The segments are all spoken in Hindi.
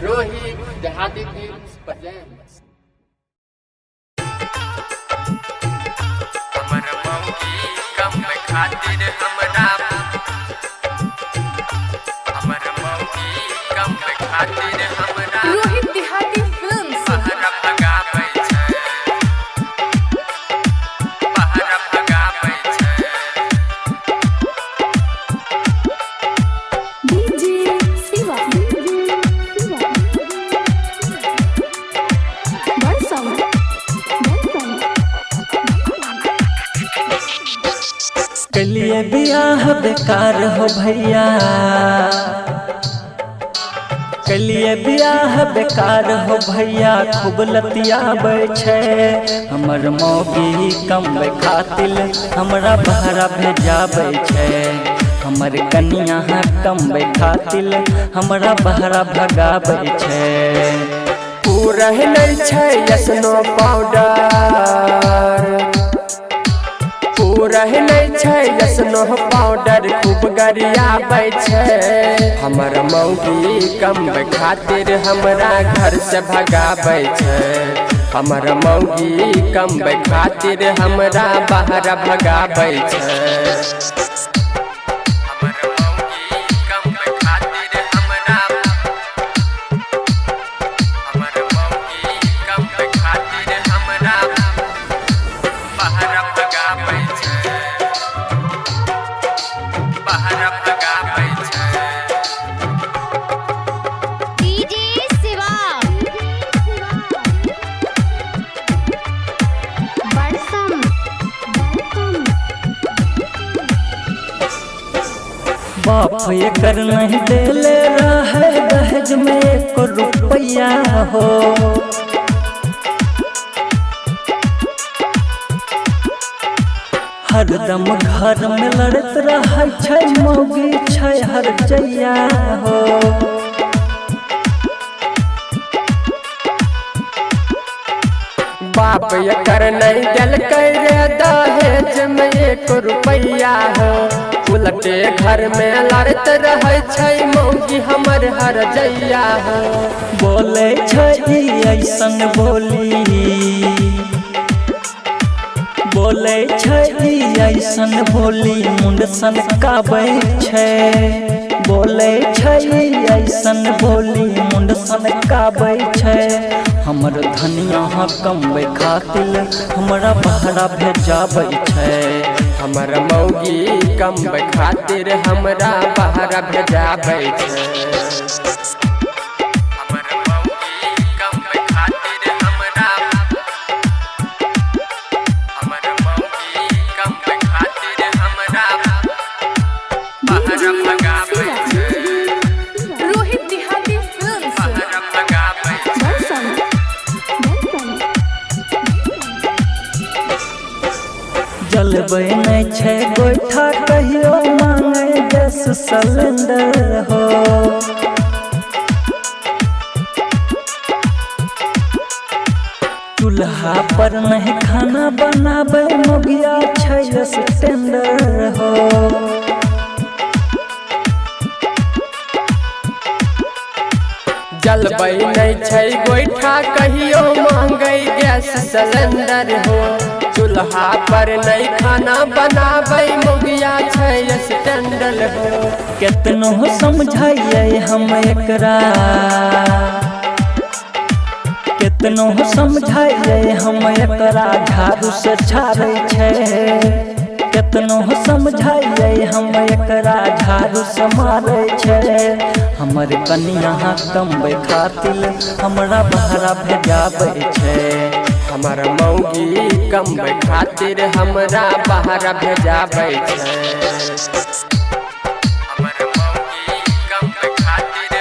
रोहित देहाती फिल्म्स प्रेजेंट्स। हमर मौगी कम खातिर हमर मौगी कम खातिर हमरा रोहित देहाती फिल्म्स पहरा भगाबै छै पहरा भगाबै छै डीजे शिवा कलिए बियाह बेकार हो भैया, कलिए बियाह बेकार हो भैया, खूब लतियाबै छै हमर मौगी कम खातिर हमरा बहरा भेजाबै छै। हमर कनिया कम खातिर हमरा बहरा भगाबै छै। पूरा नहीं छै यसनो पाउडर, पूरा नहीं छै यसनो पाउडर, खूब गरियाबै छै हमर मौगी कम खातिर हमरा घर से भगाबै छै। हमर मौगी कम खातिर हमरा बाहर भगाबै छै। हमर मौगी कम खातिर हमर मौगी कम खातिर हमरा पहरा भगाबै छै पहरा भगाबै छै। डीजे शिवा बाप एकर नहीं देले रहे दहेज में 1 रुपया हो। हरदम घर में लड़त रहे छै मौगी छै हर जैया हो। बाप एकर नहीं देलकै रे दहेज में 1 रुपया हो। उलटे घर में लड़त रहे छै मौगी हमर हर जैया हो। बोले छै ई ऐसन बोली, बोले छै ई ऐसन बोली मुंड सनकाबै छै। बोले छै ई ऐसन बोली मुंड सनकाबै छै। हमर धनिया कमबै खातिर हमरा बहरा भेजाबै छै। हमर मौगी कम खातिर हमरा बाहर भेजाबै छै। हमर मौगी कम खातिर हमर मौगी कम खातिर हमरा पहरा भगाबै छै रोहित देहाती फिल्म्स पहरा भगाबै छै। जलबै नहीं छै गोइठा कहियो मांगे गैस सिलेंडर हो। चूल्हा पर नहीं खाना बनाबै मोगिया छै स्टैंडर हो। जलबै नहीं छै गोइठा कहियो मांगे गैस सिलेंडर हो। चूल्हा पर नहीं खाना बनाबै मोगिया छै स्टैंडल हो। केतनो समझाइए हम एकरा, केतनो समझाइए हम एकरा झाड़ू से झाड़ै छै। केतनो समझाइए हम एकरा झाड़ू से मारै छै। हमर कनिया कमबै खातिर हमरा बहरा भेजाबै छै। हमर मौगी कम खातिर हमरा बाहर भेजाबै छै। हमर मौगी कम खातिर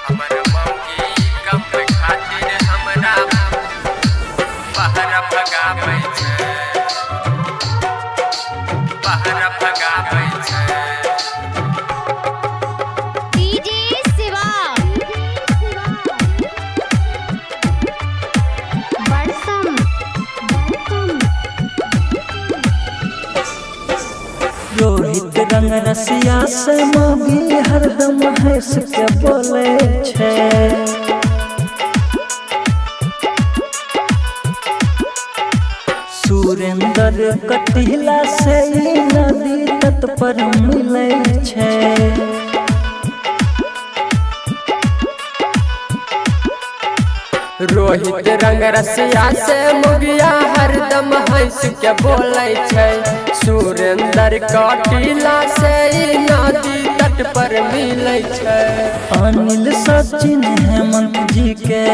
हमर मौगी कम खातिर हमरा पहरा भगाबै छै पहरा भगाबै छै। डीजे शिवा रोहित रंग रसिया से मौगी हरदम है हंस के बोले छै। सुरेंद्र कटिला से ई नदी तट पर मिले छै। रोहित रंग रसिया से मुगिया हरदम हंस के बोले छै। सुरेंद्र कटिला से ई नदी तट पर मिले छै। अनिल सचिन हेमंत जी के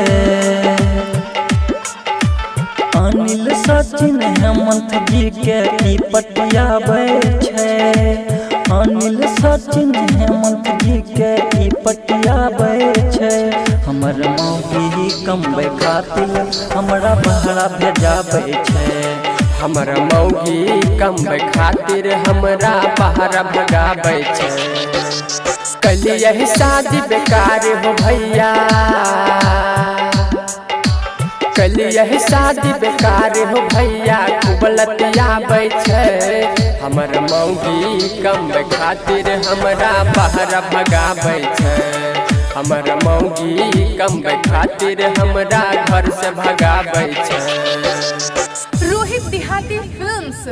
अनिल सचिन हेमंत जी के ई पटियाबै छै। अनिल सचिन हेमंत जी के ई पटियाबै छै। हमर मौगी कमबै खातिर हमरा बहरा भेजाबै छै। हमर मौगी कमबै खातिर हमरा बहरा भगाबै छै। कली यही शादी बेकार हो भैया, कली यही शादी बेकार हो भैया, खूब लतियाबै छै। हमर मौगी कमबै खातिर हमरा बहरा भगाबै छै। हमर मौगी कमबै खातिर हमरा घर से भगाबै छै। रोहित देहाती फिल्म्स।